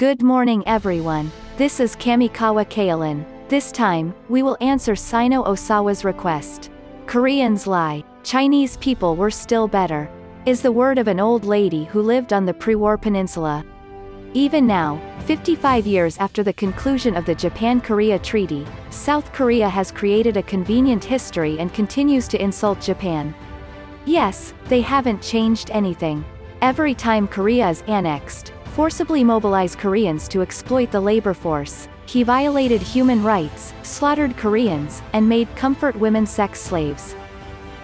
Good morning everyone. This is Kamikawa Kaolin. This time, we will answer Sino Osawa's request. Koreans lie. Chinese people were still better, is the word of an old lady who lived on the pre-war peninsula. Even now, 55 years after the conclusion of the Japan-Korea Treaty, South Korea has created a convenient history and continues to insult Japan. Yes, they haven't changed anything. Every time Korea is annexed, forcibly mobilize Koreans to exploit the labor force. He violated human rights, slaughtered Koreans, and made comfort women sex slaves.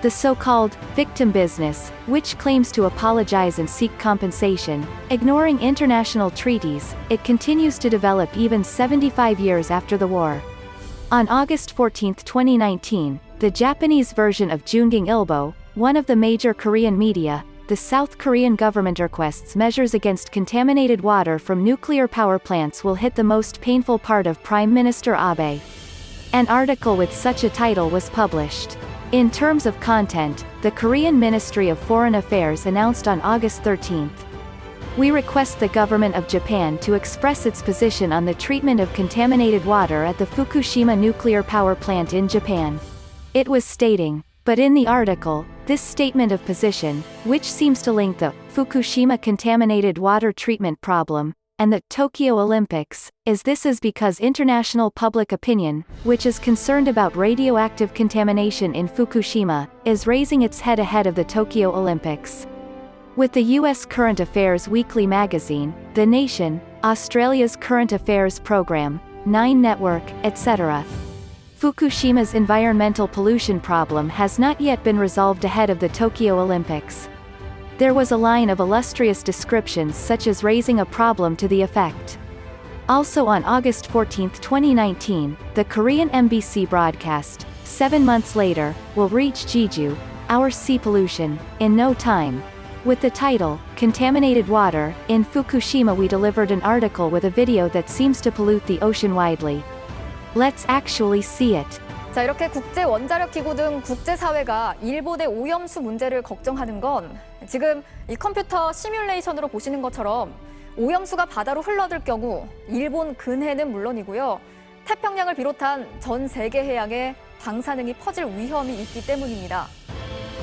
The so-called victim business, which claims to apologize and seek compensation, ignoring international treaties, it continues to develop even 75 years after the war. On August 14, 2019, the Japanese version of Jungang Ilbo, one of the major Korean media, the South Korean government requests measures against contaminated water from nuclear power plants will hit the most painful part of Prime Minister Abe. An article with such a title was published. In terms of content, the Korean Ministry of Foreign Affairs announced on August 13. We request the government of Japan to express its position on the treatment of contaminated water at the Fukushima nuclear power plant in Japan. It was stating, but in the article, this statement of position, which seems to link the Fukushima contaminated water treatment problem and the Tokyo Olympics, is because international public opinion, which is concerned about radioactive contamination in Fukushima, is raising its head ahead of the Tokyo Olympics. With the U.S. Current Affairs Weekly magazine, The Nation, Australia's Current Affairs program, Nine Network, etc., Fukushima's environmental pollution problem has not yet been resolved ahead of the Tokyo Olympics. There was a line of illustrious descriptions such as raising a problem to the effect. Also on August 14, 2019, the Korean MBC broadcast, 7 months later, will reach Jeju, our sea pollution, in no time. With the title, Contaminated Water, in Fukushima we delivered an article with a video that seems to pollute the ocean widely. Let's actually see it. 자, 이렇게 국제 원자력 기구 등 국제 사회가 일본의 오염수 문제를 걱정하는 건 지금 이 컴퓨터 시뮬레이션으로 보시는 것처럼 오염수가 바다로 흘러들 경우 일본 근해는 물론이고요. 태평양을 비롯한 전 세계 해양에 방사능이 퍼질 위험이 있기 때문입니다.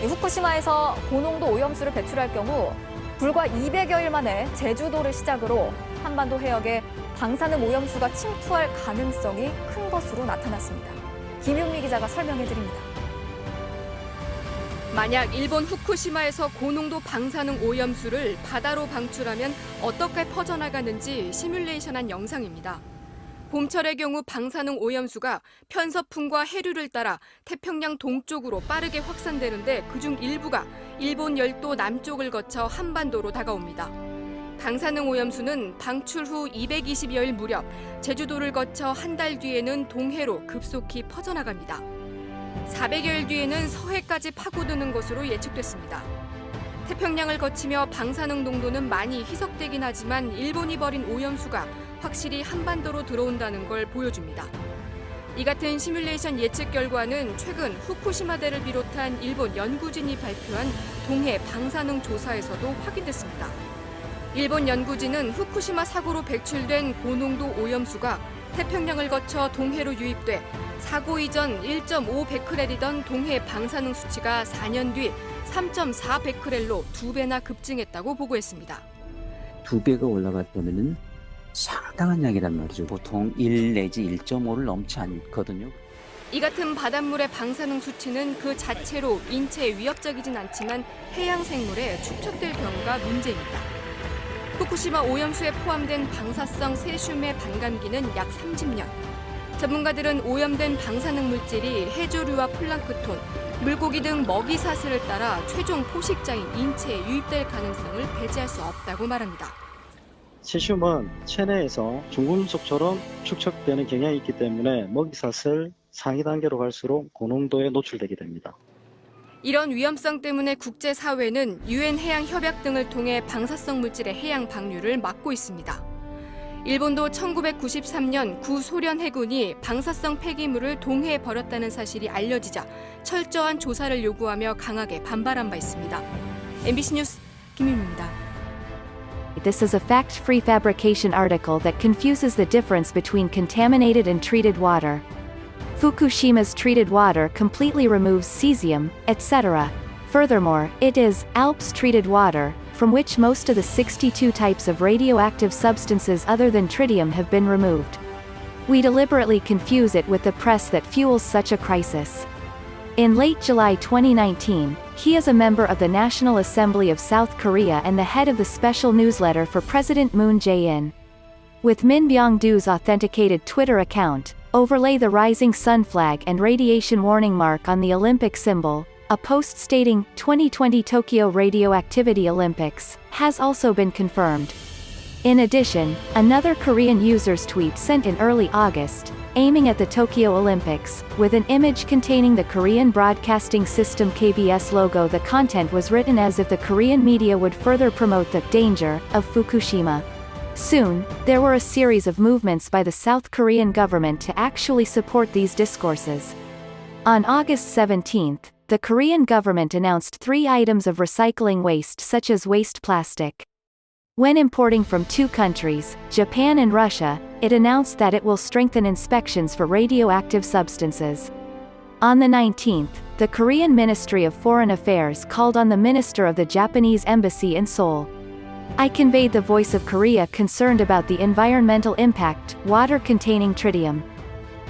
후쿠시마에서 고농도 오염수를 배출할 경우 불과 200여일 만에 제주도를 시작으로 한반도 해역에 방사능 오염수가 침투할 가능성이 큰 것으로 나타났습니다. 김윤미 기자가 설명해드립니다. 만약 일본 후쿠시마에서 고농도 방사능 오염수를 바다로 방출하면 어떻게 퍼져나가는지 시뮬레이션한 영상입니다. 봄철의 경우 방사능 오염수가 편서풍과 해류를 따라 태평양 동쪽으로 빠르게 확산되는데 그중 일부가 일본 열도 남쪽을 거쳐 한반도로 다가옵니다. 방사능 오염수는 방출 후 220여일 무렵 제주도를 거쳐 한 달 뒤에는 동해로 급속히 퍼져나갑니다. 400여일 뒤에는 서해까지 파고드는 것으로 예측됐습니다. 태평양을 거치며 방사능 농도는 많이 희석되긴 하지만 일본이 버린 오염수가 확실히 한반도로 들어온다는 걸 보여줍니다. 이 같은 시뮬레이션 예측 결과는 최근 후쿠시마대를 비롯한 일본 연구진이 발표한 동해 방사능 조사에서도 확인됐습니다. 일본 연구진은 후쿠시마 사고로 배출된 고농도 오염수가 태평양을 거쳐 동해로 유입돼 사고 이전 1.5 베크렐이던 동해 방사능 수치가 4년 뒤 3.4 베크렐로 2배나 급증했다고 보고했습니다. 2배가 올라갔다면은 상당한 양이란 말이죠. 보통 1 내지 1.5를 넘지 않거든요. 이 같은 바닷물의 방사능 수치는 그 자체로 인체에 위협적이진 않지만 해양 생물에 축적될 경우가 문제입니다. 후쿠시마 오염수에 포함된 방사성 세슘의 반감기는 약 30년. 전문가들은 오염된 방사능 물질이 해조류와 플랑크톤, 물고기 등 먹이 사슬을 따라 최종 포식자인 인체에 유입될 가능성을 배제할 수 없다고 말합니다. 세슘은 체내에서 중금속처럼 축적되는 경향이 있기 때문에 먹이사슬 상위 단계로 갈수록 고농도에 노출되게 됩니다. 이런 위험성 때문에 국제사회는 유엔 해양 협약 등을 통해 방사성 물질의 해양 방류를 막고 있습니다. 일본도 1993년 구소련 해군이 방사성 폐기물을 동해에 버렸다는 사실이 알려지자 철저한 조사를 요구하며 강하게 반발한 바 있습니다. MBC 뉴스 김윤미입니다. this is a fact-free fabrication article that confuses the difference between contaminated and treated water. Fukushima's treated water completely removes cesium, etc. Furthermore, it is Alps treated water, from which most of the 62 types of radioactive substances other than tritium have been removed. We deliberately confuse it with the press that fuels such a crisis. In late July 2019, he is a member of the National Assembly of South Korea and the head of the special newsletter for President Moon Jae-in. With Min Byung-do's authenticated Twitter account, overlay the rising sun flag and radiation warning mark on the Olympic symbol, a post stating 2020 Tokyo Radioactivity Olympics has also been confirmed. In addition, another Korean user's tweet sent in early August, aiming at the Tokyo Olympics, with an image containing the Korean Broadcasting System KBS logo. The content was written as if the Korean media would further promote the danger of Fukushima. Soon, there were a series of movements by the South Korean government to actually support these discourses. On August 17, the Korean government announced 3 items of recycling waste such as waste plastic. When importing from 2 countries, Japan and Russia, it announced that it will strengthen inspections for radioactive substances. On the 19th, the Korean Ministry of Foreign Affairs called on the Minister of the Japanese Embassy in Seoul. I conveyed the voice of Korea concerned about the environmental impact, water containing tritium.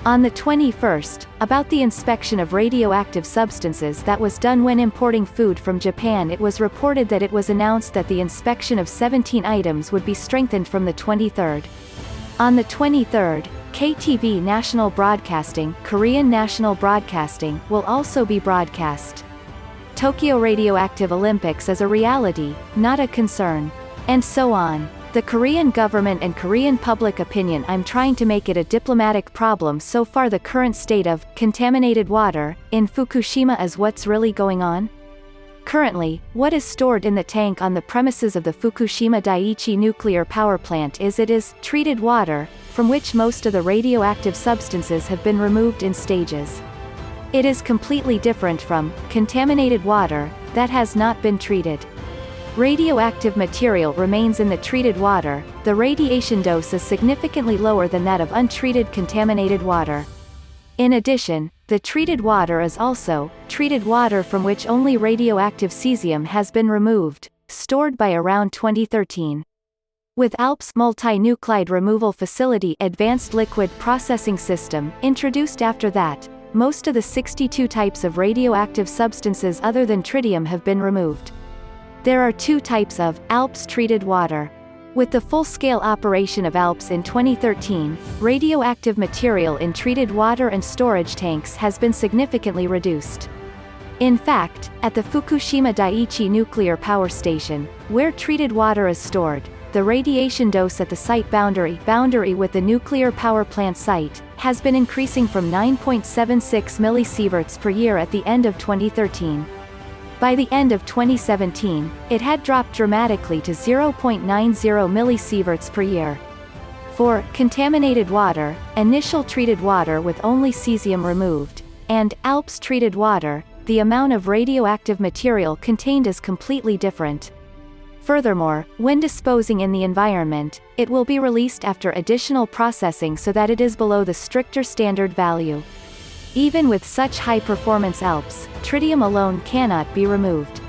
On the 21st, about the inspection of radioactive substances that was done when importing food from Japan, it was reported that it was announced that the inspection of 17 items would be strengthened from the 23rd. On the 23rd, KTV National Broadcasting, Korean National Broadcasting, will also be broadcast. Tokyo Radioactive Olympics is a reality, not a concern. And so on. The Korean government and Korean public opinion. I'm trying to make it a diplomatic problem. So far the current state of contaminated water in Fukushima is what's really going on. Currently, what is stored in the tank on the premises of the Fukushima Daiichi nuclear power plant is treated water, from which most of the radioactive substances have been removed in stages. It is completely different from contaminated water that has not been treated. Radioactive material remains in the treated water. The radiation dose is significantly lower than that of untreated contaminated water. In addition, the treated water is also treated water from which only radioactive cesium has been removed, stored by around 2013. With ALPS multinuclide removal facility advanced liquid processing system introduced after that, most of the 62 types of radioactive substances other than tritium have been removed. There are 2 types of ALPS treated water. With the full-scale operation of ALPS in 2013, radioactive material in treated water and storage tanks has been significantly reduced. In fact, at the Fukushima Daiichi nuclear power station, where treated water is stored, the radiation dose at the site boundary with the nuclear power plant site, has been increasing from 9.76 millisieverts per year at the end of 2013. By the end of 2017, it had dropped dramatically to 0.90 millisieverts per year. For contaminated water, initial treated water with only cesium removed, and ALPS treated water, the amount of radioactive material contained is completely different. Furthermore, when disposing in the environment, it will be released after additional processing so that it is below the stricter standard value. Even with such high-performance ALPS, tritium alone cannot be removed.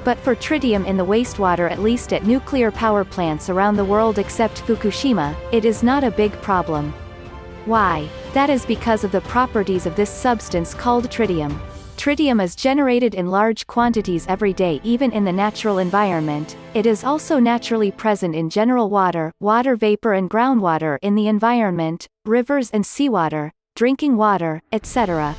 But for tritium in the wastewater, at least at nuclear power plants around the world except Fukushima, it is not a big problem. Why? That is because of the properties of this substance called tritium. Tritium is generated in large quantities every day even in the natural environment. It is also naturally present in general water, water vapor and groundwater in the environment, rivers and seawater, drinking water, etc.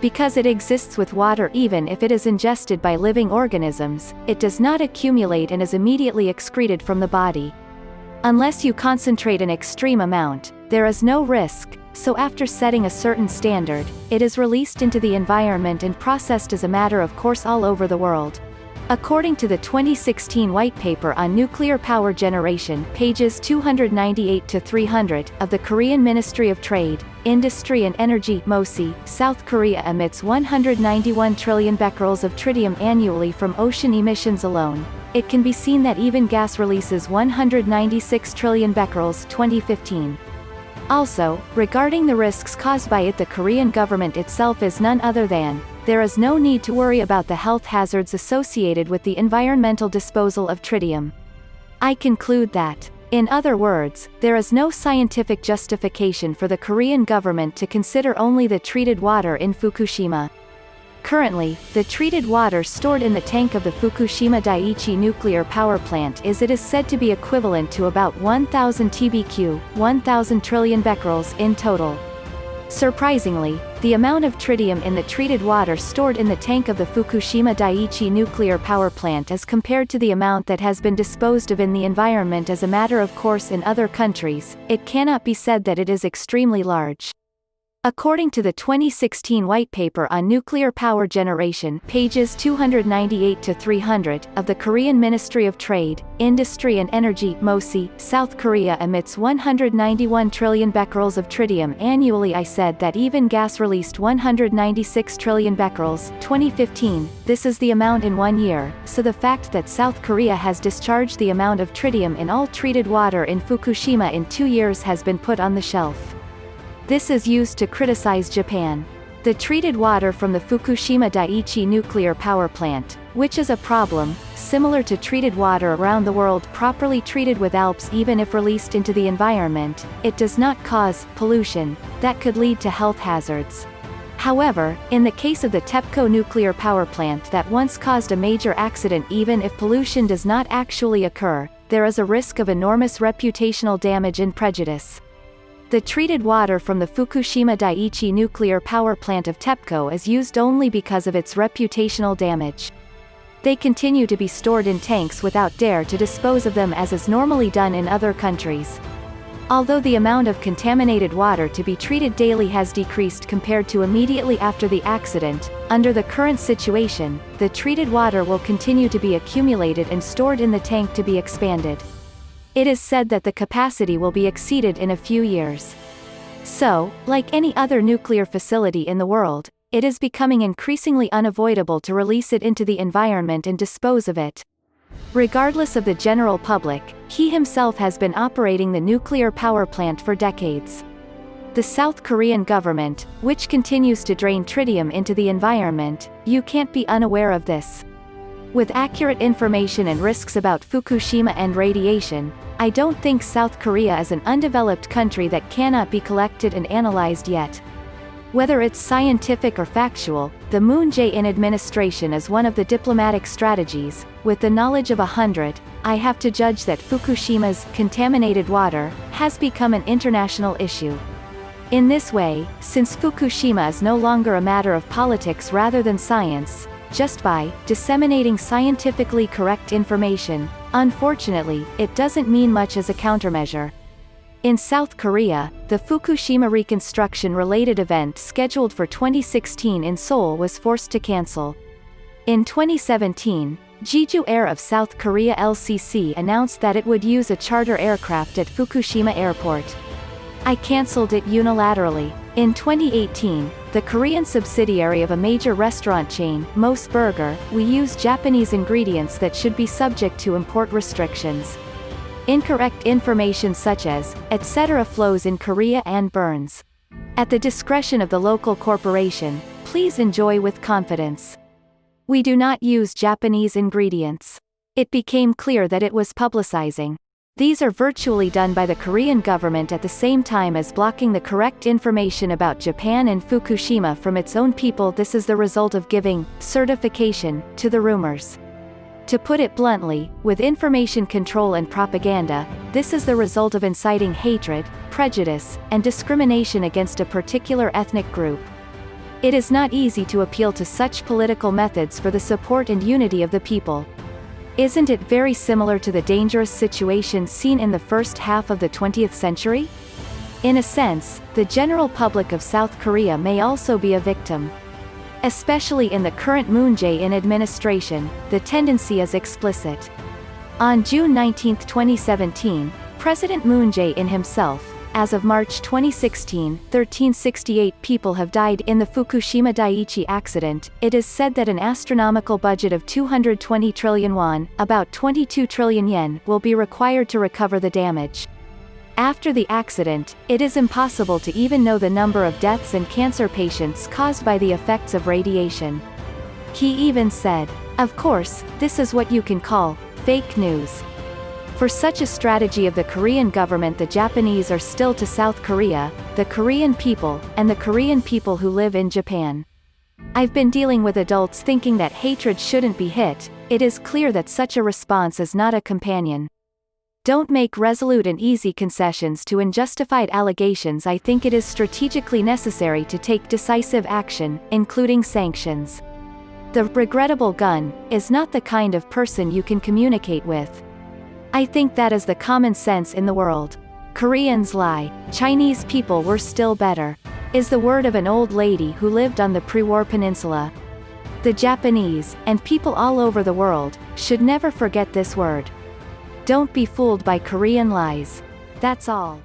Because it exists with water even if it is ingested by living organisms, it does not accumulate and is immediately excreted from the body. Unless you concentrate an extreme amount, there is no risk, so after setting a certain standard, it is released into the environment and processed as a matter of course all over the world. According to the 2016 White Paper on Nuclear Power Generation, pages 298 to 300, of the Korean Ministry of Trade, Industry and Energy (MOSI), South Korea emits 191 trillion becquerels of tritium annually from ocean emissions alone. it can be seen that even gas releases 196 trillion becquerels 2015. Also, regarding the risks caused by it, the Korean government itself is none other than, there is no need to worry about the health hazards associated with the environmental disposal of tritium. I conclude that, in other words, there is no scientific justification for the Korean government to consider only the treated water in Fukushima. Currently, the treated water stored in the tank of the Fukushima Daiichi nuclear power plant is said to be equivalent to about 1,000 TBq, 1,000 trillion becquerels in total. Surprisingly, the amount of tritium in the treated water stored in the tank of the Fukushima Daiichi nuclear power plant as compared to the amount that has been disposed of in the environment as a matter of course in other countries, it cannot be said that it is extremely large. According to the 2016 White Paper on Nuclear Power Generation, pages 298 to 300, of the Korean Ministry of Trade, Industry and Energy (MOSI), South Korea emits 191 trillion becquerels of tritium annually. I said that even gas released 196 trillion becquerels, 2015, this is the amount in 1 year, so the fact that South Korea has discharged the amount of tritium in all treated water in Fukushima in 2 years has been put on the shelf. This is used to criticize Japan. The treated water from the Fukushima Daiichi nuclear power plant, which is a problem, similar to treated water around the world properly treated with ALPS even if released into the environment, it does not cause pollution that could lead to health hazards. However, in the case of the TEPCO nuclear power plant that once caused a major accident, even if pollution does not actually occur, there is a risk of enormous reputational damage and prejudice. The treated water from the Fukushima Daiichi nuclear power plant of TEPCO is used only because of its reputational damage. They continue to be stored in tanks without dare to dispose of them as is normally done in other countries. Although the amount of contaminated water to be treated daily has decreased compared to immediately after the accident, under the current situation, the treated water will continue to be accumulated and stored in the tank to be expanded. It is said that the capacity will be exceeded in a few years. So, like any other nuclear facility in the world, it is becoming increasingly unavoidable to release it into the environment and dispose of it. Regardless of the general public, he himself has been operating the nuclear power plant for decades. The South Korean government, which continues to drain tritium into the environment, you can't be unaware of this. With accurate information and risks about Fukushima and radiation, I don't think South Korea is an undeveloped country that cannot be collected and analyzed yet. Whether it's scientific or factual, the Moon Jae-in administration is one of the diplomatic strategies. With the knowledge of 100, I have to judge that Fukushima's contaminated water has become an international issue. In this way, since Fukushima is no longer a matter of politics rather than science, just by disseminating scientifically correct information, unfortunately, it doesn't mean much as a countermeasure. In South Korea, the Fukushima reconstruction-related event scheduled for 2016 in Seoul was forced to cancel. In 2017, Jeju Air of South Korea LCC announced that it would use a charter aircraft at Fukushima Airport. I cancelled it unilaterally. In 2018, the Korean subsidiary of a major restaurant chain, Mos Burger, we use Japanese ingredients that should be subject to import restrictions. Incorrect information such as, etc. flows in Korea and burns. At the discretion of the local corporation, please enjoy with confidence. We do not use Japanese ingredients. It became clear that it was publicizing. These are virtually done by the Korean government at the same time as blocking the correct information about Japan and Fukushima from its own people. This is the result of giving certification to the rumors. To put it bluntly, with information control and propaganda, this is the result of inciting hatred, prejudice, and discrimination against a particular ethnic group. It is not easy to appeal to such political methods for the support and unity of the people. Isn't it very similar to the dangerous situation seen in the first half of the 20th century? In a sense, the general public of South Korea may also be a victim. Especially in the current Moon Jae-in administration, the tendency is explicit. On June 19, 2017, President Moon Jae-in himself, as of March 2016, 1368 people have died in the Fukushima Daiichi accident. It is said that an astronomical budget of 220 trillion won, about 22 trillion yen, will be required to recover the damage. After the accident, it is impossible to even know the number of deaths and cancer patients caused by the effects of radiation. He even said, "Of course, this is what you can call fake news." For such a strategy of the Korean government, the Japanese are still to South Korea, the Korean people, and the Korean people who live in Japan. I've been dealing with adults thinking that hatred shouldn't be hit. It is clear that such a response is not a companion. Don't make resolute and easy concessions to unjustified allegations. I think it is strategically necessary to take decisive action, including sanctions. The regrettable gun is not the kind of person you can communicate with. I think that is the common sense in the world. Koreans lie. Chinese people were still better, is the word of an old lady who lived on the pre-war peninsula. The Japanese, and people all over the world, should never forget this word. Don't be fooled by Korean lies. That's all.